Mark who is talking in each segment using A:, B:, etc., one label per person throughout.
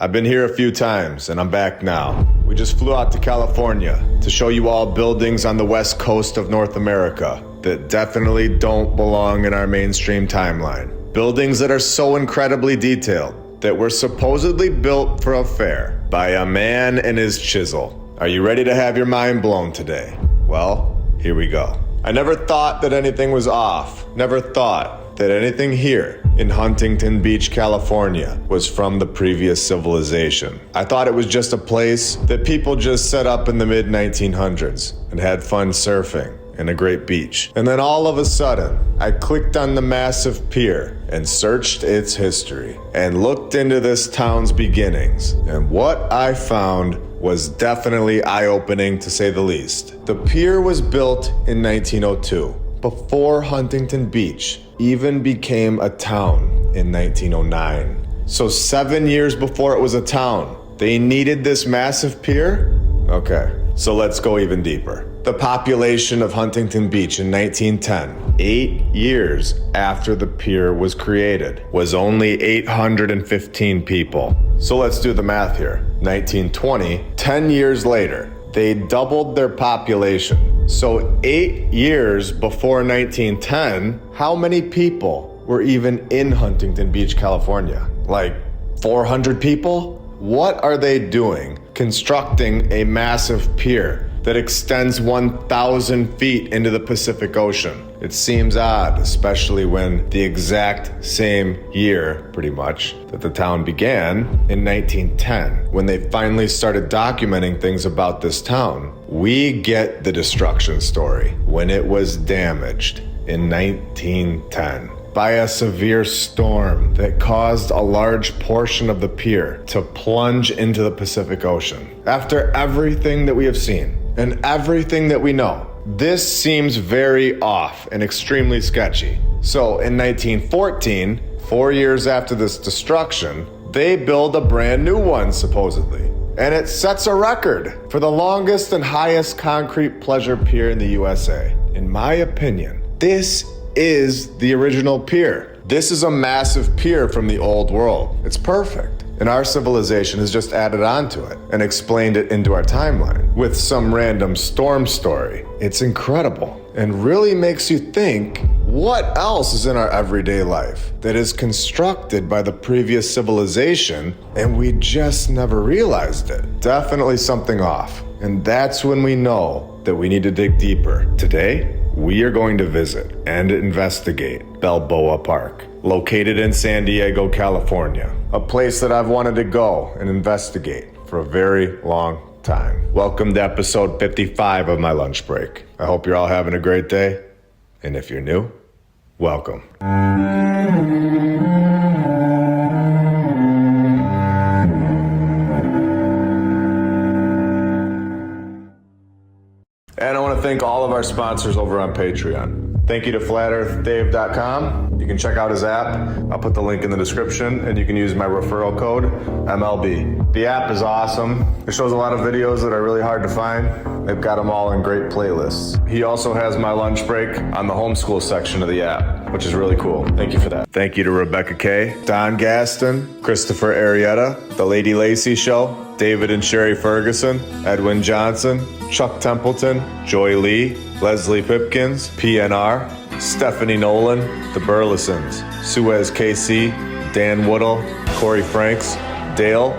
A: I've been here a few times, and I'm back now. We just flew out to California to show you all buildings on the west coast of North America that definitely don't belong in our mainstream timeline. Buildings that are so incredibly detailed that were supposedly built for a fair by a man and his chisel. Are you ready to have your mind blown today? Well, here we go. I never thought that anything was off. Never thought that anything here in Huntington Beach, California was from the previous civilization. I thought it was just a place that people just set up in the mid-1900s and had fun surfing and a great beach. And then all of a sudden, I clicked on the massive pier and searched its history and looked into this town's beginnings. And what I found was definitely eye-opening, to say the least. The pier was built in 1902, before Huntington Beach even became a town in 1909. So 7 years before it was a town, they needed this massive pier? Okay, so let's go even deeper. The population of Huntington Beach in 1910, 8 years after the pier was created, was only 815 people. So let's do the math here. 1920, 10 years later, they doubled their population. So 8 years before 1910, how many people were even in Huntington Beach, California? Like 400 people? What are they doing constructing a massive pier that extends 1,000 feet into the Pacific Ocean? It seems odd, especially when the exact same year, pretty much, that the town began in 1910, when they finally started documenting things about this town. We get the destruction story when it was damaged in 1910 by a severe storm that caused a large portion of the pier to plunge into the Pacific Ocean. After everything that we have seen and everything that we know, this seems very off and extremely sketchy. So in 1914, 4 years after this destruction, they build a brand new one, supposedly. And it sets a record for the longest and highest concrete pleasure pier in the USA. In my opinion, this is the original pier. This is a massive pier from the old world. It's perfect. And our civilization has just added on to it and explained it into our timeline with some random storm story. It's incredible and really makes you think, what else is in our everyday life that is constructed by the previous civilization and we just never realized it? Definitely something off. And that's when we know that we need to dig deeper. Today, we are going to visit and investigate Balboa Park, located in San Diego, California, a place that I've wanted to go and investigate for a very long time. Welcome to episode 55 of my lunch break. I hope you're all having a great day, and if you're new, welcome. And I want to thank all of our sponsors over on Patreon. Thank you to FlatEarthDave.com. You can check out his app. I'll put the link in the description, and you can use my referral code, MLB. The app is awesome. It shows a lot of videos that are really hard to find. They've got them all in great playlists. He also has my lunch break on the homeschool section of the app, which is really cool. Thank you for that. Thank you to Rebecca Kay, Don Gaston, Christopher Arietta, The Lady Lacey Show, David and Sherry Ferguson, Edwin Johnson, Chuck Templeton, Joy Lee, Leslie Pipkins, PNR, Stephanie Nolan, The Burlesons, Suez KC, Dan Woodall, Corey Franks, Dale,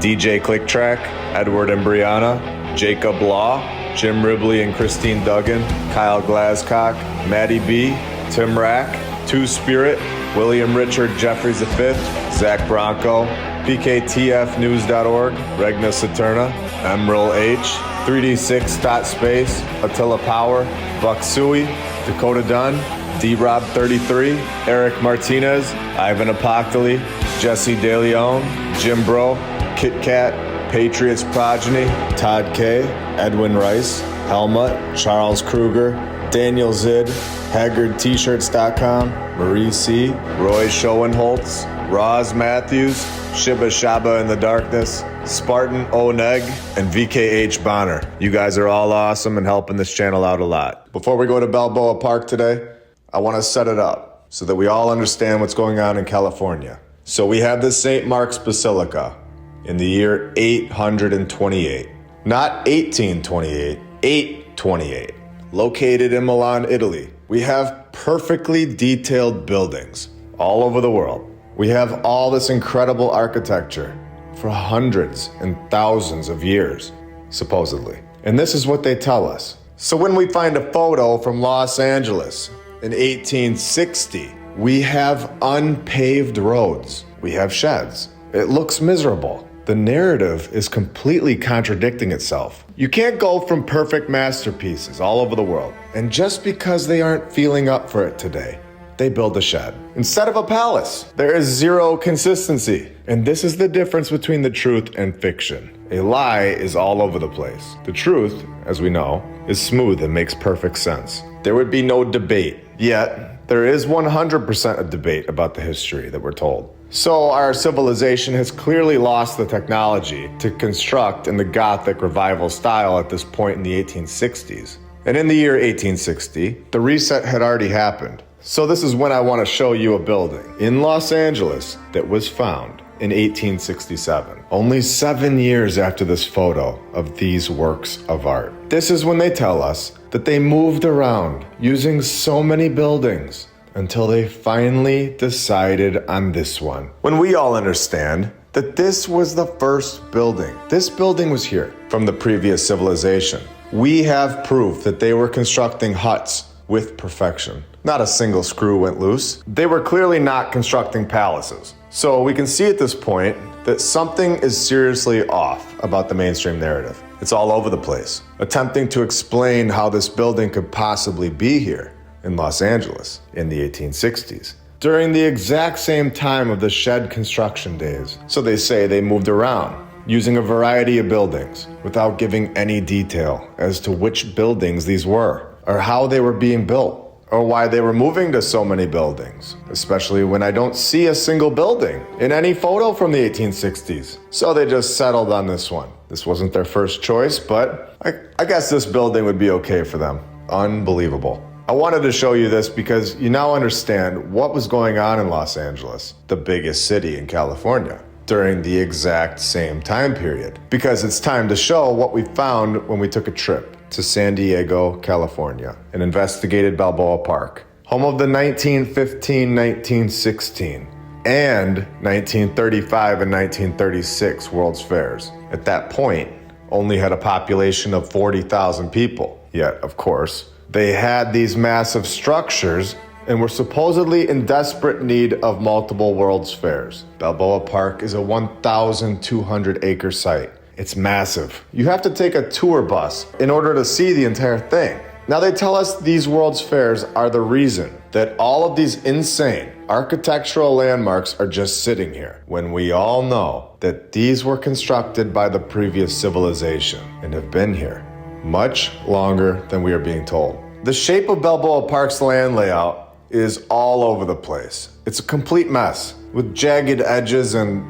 A: DJ Clicktrack, Edward and Brianna, Jacob Law, Jim Ribley and Christine Duggan, Kyle Glascock, Maddie B, Tim Rack, Two Spirit, William Richard Jeffries V, Zach Bronco, PKTFnews.org, Regna Saturna, Emerald H, 3D6.space, Attila Power, Buck Suey, Dakota Dunn, D-Rob33, Eric Martinez, Ivan Apoctoli, Jesse DeLeon, Jim Bro, Kit Kat, Patriots Progeny, Todd K, Edwin Rice, Helmut, Charles Kruger, Daniel Zid, HaggardT-shirts.com, Marie C, Roy Schoenholtz, Roz Matthews, Shibba Shaba in the Darkness, Spartan Oneg, and VKH Bonner. You guys are all awesome and helping this channel out a lot. Before we go to Balboa Park today, I want to set it up so that we all understand what's going on in California. So we have the St. Mark's Basilica. in the year 828. Not 1828, 828. Located in Milan, Italy, we have perfectly detailed buildings all over the world. We have all this incredible architecture for hundreds and thousands of years, supposedly. And this is what they tell us. So when we find a photo from Los Angeles in 1860, we have unpaved roads. We have sheds. It looks miserable. The narrative is completely contradicting itself. You can't go from perfect masterpieces all over the world, and just because they aren't feeling up for it today, they build a shed instead of a palace. There is zero consistency, and this is the difference between the truth and fiction. A lie is all over the place. The truth, as we know, is smooth and makes perfect sense. There would be no debate, yet there is 100% a debate about the history that we're told. So our civilization has clearly lost the technology to construct in the Gothic revival style at this point in the 1860s. And in the year 1860, the reset had already happened. So this is when I want to show you a building in Los Angeles that was found in 1867, only 7 years after this photo of these works of art. This is when they tell us that they moved around using so many buildings until they finally decided on this one. When we all understand that this was the first building. This building was here from the previous civilization. We have proof that they were constructing huts with perfection. Not a single screw went loose. They were clearly not constructing palaces. So we can see at this point that something is seriously off about the mainstream narrative. It's all over the place, attempting to explain how this building could possibly be here in Los Angeles in the 1860s, during the exact same time of the shed construction days. So they say they moved around, using a variety of buildings, without giving any detail as to which buildings these were, or how they were being built, or why they were moving to so many buildings, especially when I don't see a single building in any photo from the 1860s. So they just settled on this one. This wasn't their first choice, but I guess this building would be okay for them. Unbelievable. I wanted to show you this because you now understand what was going on in Los Angeles, the biggest city in California, during the exact same time period. Because it's time to show what we found when we took a trip to San Diego, California, and investigated Balboa Park, home of the 1915-1916 and 1935 and 1936 World's Fairs. At that point, only had a population of 40,000 people. Yet, of course, they had these massive structures and were supposedly in desperate need of multiple World's Fairs. Balboa Park is a 1,200-acre site. It's massive. You have to take a tour bus in order to see the entire thing. Now they tell us these World's Fairs are the reason that all of these insane architectural landmarks are just sitting here, when we all know that these were constructed by the previous civilization and have been here much longer than we are being told. The shape of Balboa Park's land layout is all over the place. It's a complete mess with jagged edges and,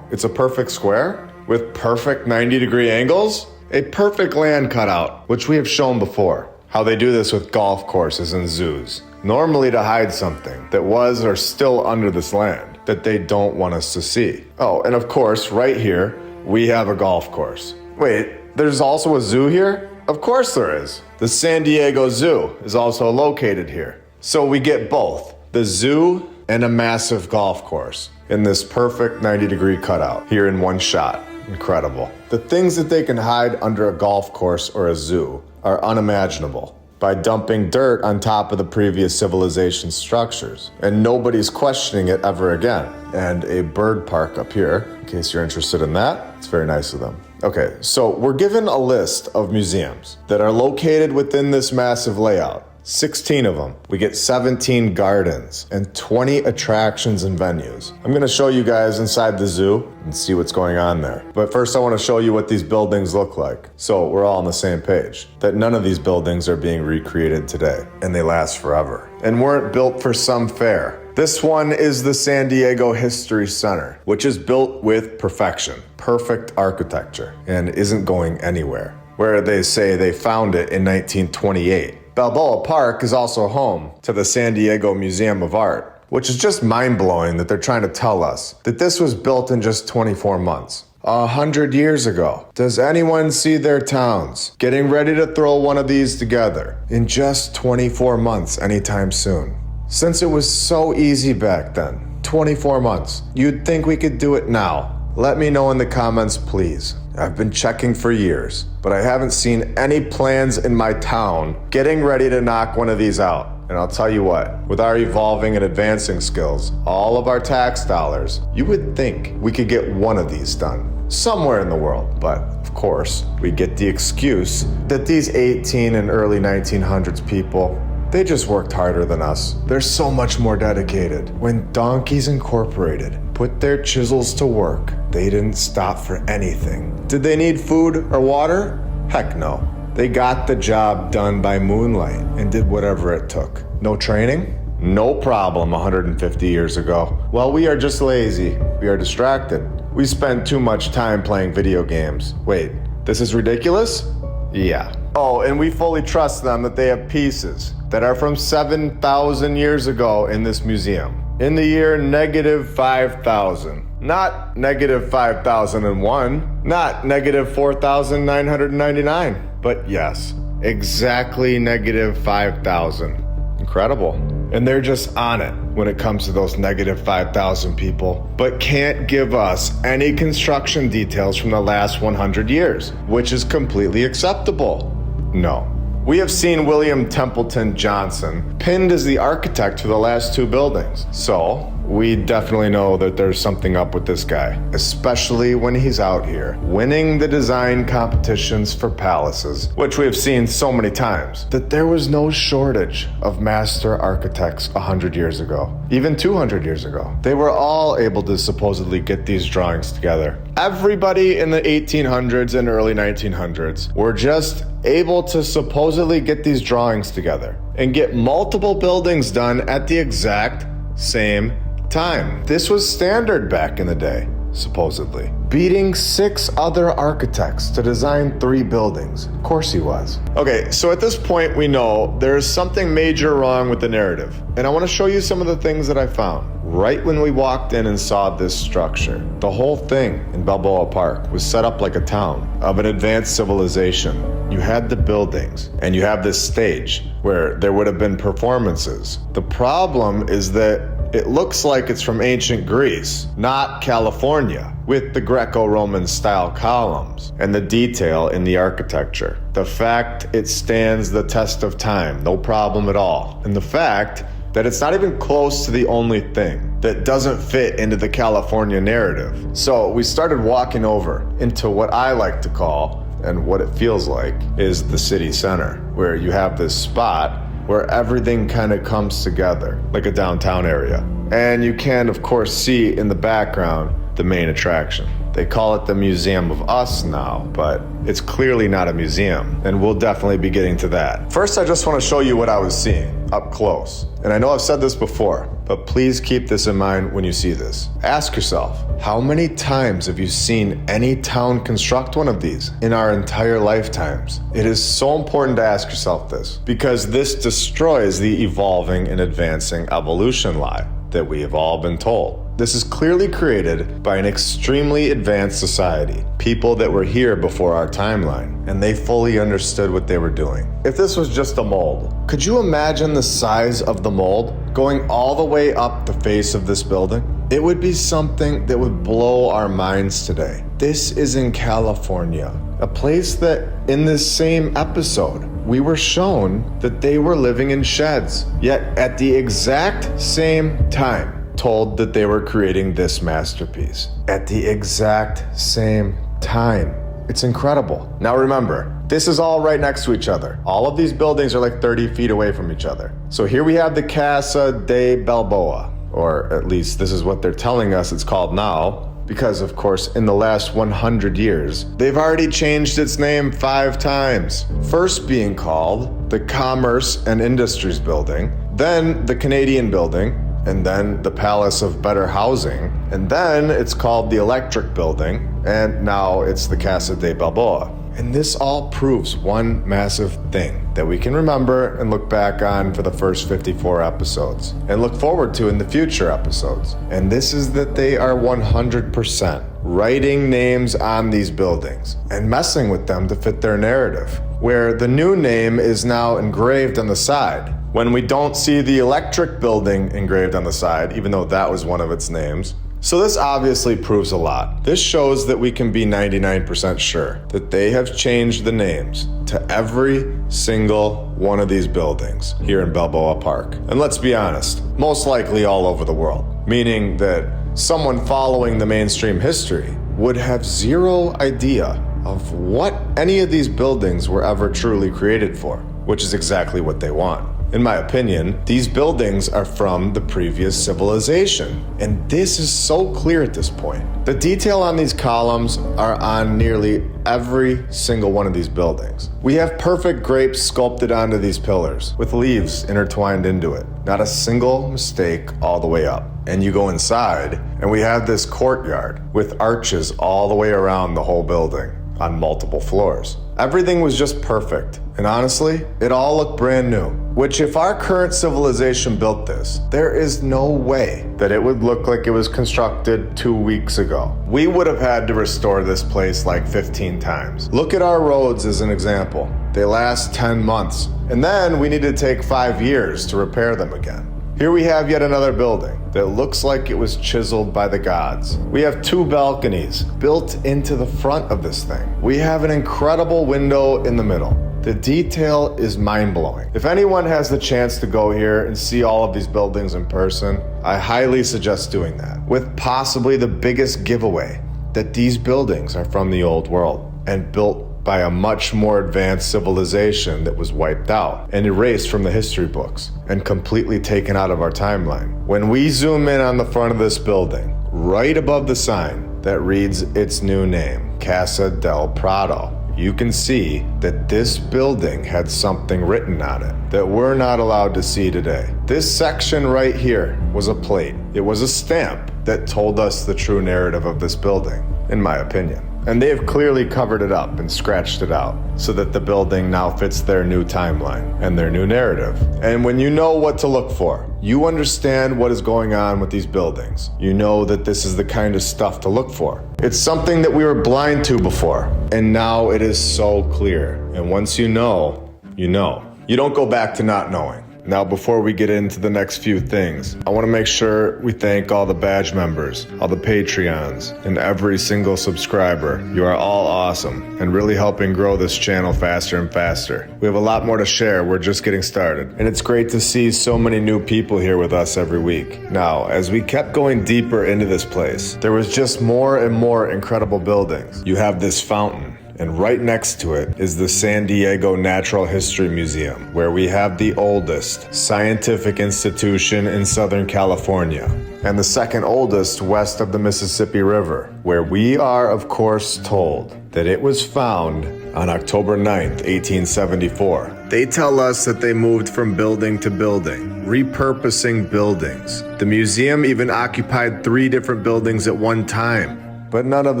A: it's a perfect square with perfect 90-degree angles? A perfect land cutout, which we have shown before. How they do this with golf courses and zoos, normally to hide something that was or still under this land that they don't want us to see. Oh, and of course, right here, we have a golf course. Wait, there's also a zoo here? Of course there is. The San Diego Zoo is also located here. So we get both, the zoo and a massive golf course in this perfect 90-degree cutout here in one shot. Incredible. The things that they can hide under a golf course or a zoo are unimaginable by dumping dirt on top of the previous civilization's structures, and nobody's questioning it ever again. And a bird park up here, in case you're interested in that. It's very nice of them. Okay, so we're given a list of museums that are located within this massive layout. 16 of them. We get 17 gardens and 20 attractions and venues. I'm gonna show you guys inside the zoo and see what's going on there. But first I wanna show you what these buildings look like, so we're all on the same page, that none of these buildings are being recreated today, and they last forever, and weren't built for some fair. This one is the San Diego History Center, which is built with perfection, perfect architecture, and isn't going anywhere, where they say they found it in 1928. Balboa Park is also home to the San Diego Museum of Art, which is just mind-blowing that they're trying to tell us that this was built in just 24 months. 100 years ago. Does anyone see their towns getting ready to throw one of these together in just 24 months anytime soon? Since it was so easy back then, 24 months, you'd think we could do it now. Let me know in the comments, please. I've been checking for years, but I haven't seen any plans in my town getting ready to knock one of these out. And I'll tell you what, with our evolving and advancing skills, all of our tax dollars, you would think we could get one of these done somewhere in the world. But of course, we get the excuse that these 18 and early 1900s people, they just worked harder than us. They're so much more dedicated. When Donkeys Incorporated put their chisels to work, they didn't stop for anything. Did they need food or water? Heck no. They got the job done by moonlight and did whatever it took. No training? No problem 150 years ago. Well, we are just lazy. We are distracted. We spend too much time playing video games. Wait, this is ridiculous? Yeah. Oh, and we fully trust them that they have pieces that are from 7,000 years ago in this museum. In the year -5,000. Not -5,001. Not -4,999. But yes, exactly -5,000. Incredible. And they're just on it when it comes to those -5,000 people, but can't give us any construction details from the last 100 years, which is completely acceptable. No. We have seen William Templeton Johnson pinned as the architect for the last two buildings. So, we definitely know that there's something up with this guy, especially when he's out here winning the design competitions for palaces, which we have seen so many times, that there was no shortage of master architects 100 years ago, even 200 years ago. They were all able to supposedly get these drawings together. Everybody in the 1800s and early 1900s were just able to supposedly get these drawings together and get multiple buildings done at the exact same time. This was standard back in the day, supposedly. Beating 6 other architects to design 3 buildings. Of course he was. Okay, so at this point we know there's something major wrong with the narrative. And I want to show you some of the things that I found right when we walked in and saw this structure. The whole thing in Balboa Park was set up like a town of an advanced civilization. You had the buildings and you have this stage where there would have been performances. The problem is that it looks like it's from ancient Greece, not California, with the Greco-Roman style columns and the detail in the architecture. The fact it stands the test of time, no problem at all. And the fact that it's not even close to the only thing that doesn't fit into the California narrative. So we started walking over into what I like to call, and what it feels like, is the city center, where you have this spot where everything kind of comes together, like a downtown area. And you can, of course, see in the background the main attraction. They call it the Museum of Us now, but it's clearly not a museum, and we'll definitely be getting to that. First, I just want to show you what I was seeing up close. And I know I've said this before, but please keep this in mind when you see this. Ask yourself, how many times have you seen any town construct one of these in our entire lifetimes? It is so important to ask yourself this, because this destroys the evolving and advancing evolution lie that we have all been told. This is clearly created by an extremely advanced society, people that were here before our timeline, and they fully understood what they were doing. If this was just a mold, could you imagine the size of the mold going all the way up the face of this building? It would be something that would blow our minds today. This is in California, a place that in this same episode, we were shown that they were living in sheds, yet at the exact same time, told that they were creating this masterpiece. At the exact same time. It's incredible. Now remember, this is all right next to each other. All of these buildings are like 30 feet away from each other. So here we have the Casa de Balboa, or at least this is what they're telling us it's called now, because of course in the last 100 years, they've already changed its name 5 times. First being called the Commerce and Industries Building, then the Canadian Building, and then the Palace of Better Housing, and then it's called the Electric Building, and now it's the Casa de Balboa. And this all proves one massive thing that we can remember and look back on for the first 54 episodes and look forward to in the future episodes. And this is that they are 100% writing names on these buildings and messing with them to fit their narrative, where the new name is now engraved on the side when we don't see the electric building engraved on the side, even though that was one of its names. So this obviously proves a lot. This shows that we can be 99% sure that they have changed the names to every single one of these buildings here in Balboa Park. And let's be honest, most likely all over the world, meaning that someone following the mainstream history would have zero idea of what any of these buildings were ever truly created for, which is exactly what they want. In my opinion, these buildings are from the previous civilization, and this is so clear at this point. The detail on these columns are on nearly every single one of these buildings. We have perfect grapes sculpted onto these pillars, with leaves intertwined into it. Not a single mistake all the way up. And you go inside, and we have this courtyard with arches all the way around the whole building on multiple floors. Everything was just perfect, and honestly, it all looked brand new. Which, if our current civilization built this, there is no way that it would look like it was constructed 2 weeks ago. We would have had to restore this place like 15 times. Look at our roads as an example. They last 10 months, and then we need to take 5 years to repair them again. Here we have yet another building that looks like it was chiseled by the gods. We have 2 balconies built into the front of this thing. We have an incredible window in the middle. The detail is mind-blowing. If anyone has the chance to go here and see all of these buildings in person, I highly suggest doing that, with possibly the biggest giveaway that these buildings are from the old world and built by a much more advanced civilization that was wiped out and erased from the history books and completely taken out of our timeline. When we zoom in on the front of this building, right above the sign that reads its new name, Casa del Prado, you can see that this building had something written on it that we're not allowed to see today. This section right here was a plate. It was a stamp that told us the true narrative of this building, in my opinion. And they have clearly covered it up and scratched it out so that the building now fits their new timeline and their new narrative. And when you know what to look for, you understand what is going on with these buildings. You know that this is the kind of stuff to look for. It's something that we were blind to before, and now it is so clear. And once you know, you know. You don't go back to not knowing. Now, before we get into the next few things, I want to make sure we thank all the badge members, all the Patreons, and every single subscriber. You are all awesome and really helping grow this channel faster and faster. We have a lot more to share. We're just getting started. And it's great to see so many new people here with us every week. Now, as we kept going deeper into this place, there was just more and more incredible buildings. You have this fountain, and right next to it is the San Diego Natural History Museum, where we have the oldest scientific institution in Southern California, and the second oldest west of the Mississippi River, where we are, of course, told that it was found on October 9th, 1874. They tell us that they moved from building to building, repurposing buildings. The museum even occupied 3 different buildings at one time, but none of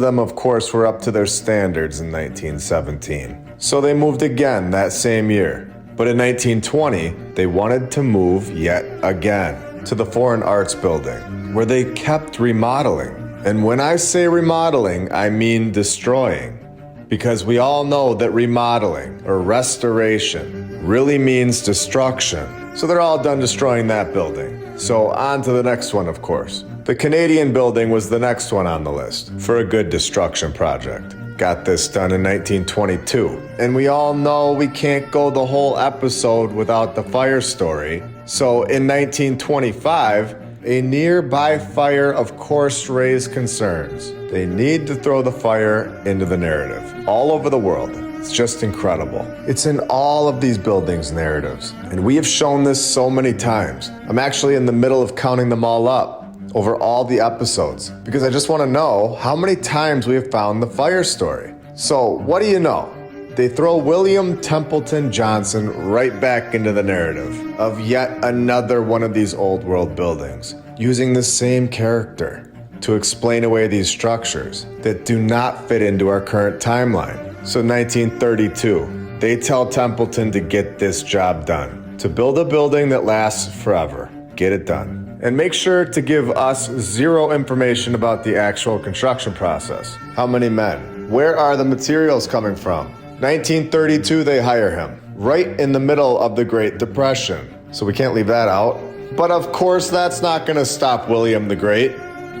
A: them, of course, were up to their standards in 1917. So they moved again that same year. But in 1920, they wanted to move yet again to the Foreign Arts Building, where they kept remodeling. And when I say remodeling, I mean destroying. Because we all know that remodeling or restoration really means destruction. So they're all done destroying that building. So on to the next one, of course. The Canadian building was the next one on the list for a good destruction project. Got this done in 1922. And we all know we can't go the whole episode without the fire story. So in 1925, a nearby fire of course raised concerns. They need to throw the fire into the narrative. All over the world. It's just incredible. It's in all of these buildings' narratives. And we have shown this so many times. I'm actually in the middle of counting them all up over all the episodes, because I just want to know how many times we have found the fire story. So what do you know? They throw William Templeton Johnson right back into the narrative of yet another one of these old world buildings, using the same character to explain away these structures that do not fit into our current timeline. So 1932, they tell Templeton to get this job done, to build a building that lasts forever. Get it done. And make sure to give us zero information about the actual construction process. How many men? Where are the materials coming from? 1932, they hire him, right in the middle of the Great Depression. So we can't leave that out. But of course, that's not gonna stop William the Great.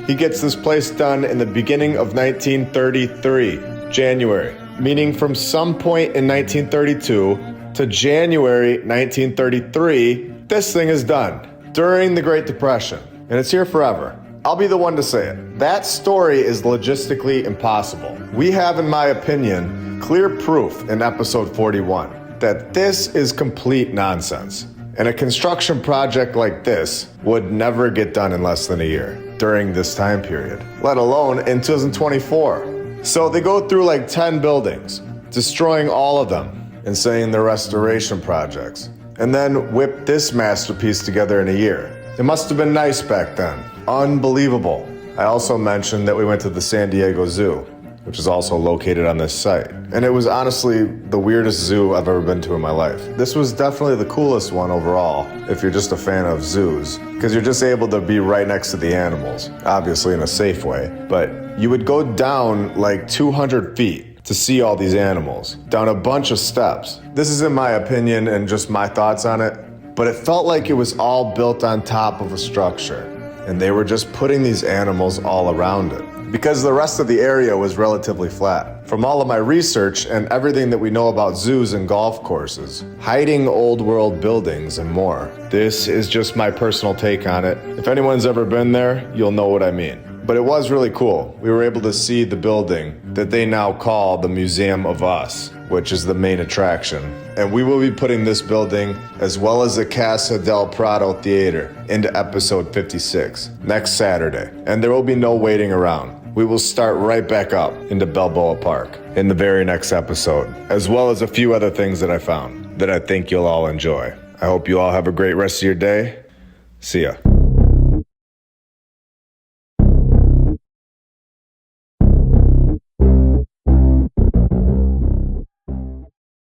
A: He gets this place done in the beginning of 1933, January, meaning from some point in 1932 to January 1933, this thing is done during the Great Depression, and it's here forever. I'll be the one to say it. That story is logistically impossible. We have, in my opinion, clear proof in episode 41 that this is complete nonsense. And a construction project like this would never get done in less than a year during this time period, let alone in 2024. So they go through like 10 buildings, destroying all of them and saying they're restoration projects, and then whip this masterpiece together in a year. It must have been nice back then. Unbelievable. I also mentioned that we went to the San Diego Zoo, which is also located on this site. And it was honestly the weirdest zoo I've ever been to in my life. This was definitely the coolest one overall, if you're just a fan of zoos, because you're just able to be right next to the animals, obviously in a safe way. But you would go down like 200 feet to see all these animals, down a bunch of steps. This is in my opinion and just my thoughts on it, but it felt like it was all built on top of a structure, and they were just putting these animals all around it, because the rest of the area was relatively flat. From all of my research and everything that we know about zoos and golf courses, hiding old world buildings and more. This is just my personal take on it. If anyone's ever been there, you'll know what I mean. But it was really cool. We were able to see the building that they now call the Museum of Us, which is the main attraction. And we will be putting this building, as well as the Casa del Prado Theater, into episode 56 next Saturday. And there will be no waiting around. We will start right back up into Balboa Park in the very next episode, as well as a few other things that I found that I think you'll all enjoy. I hope you all have a great rest of your day. See ya.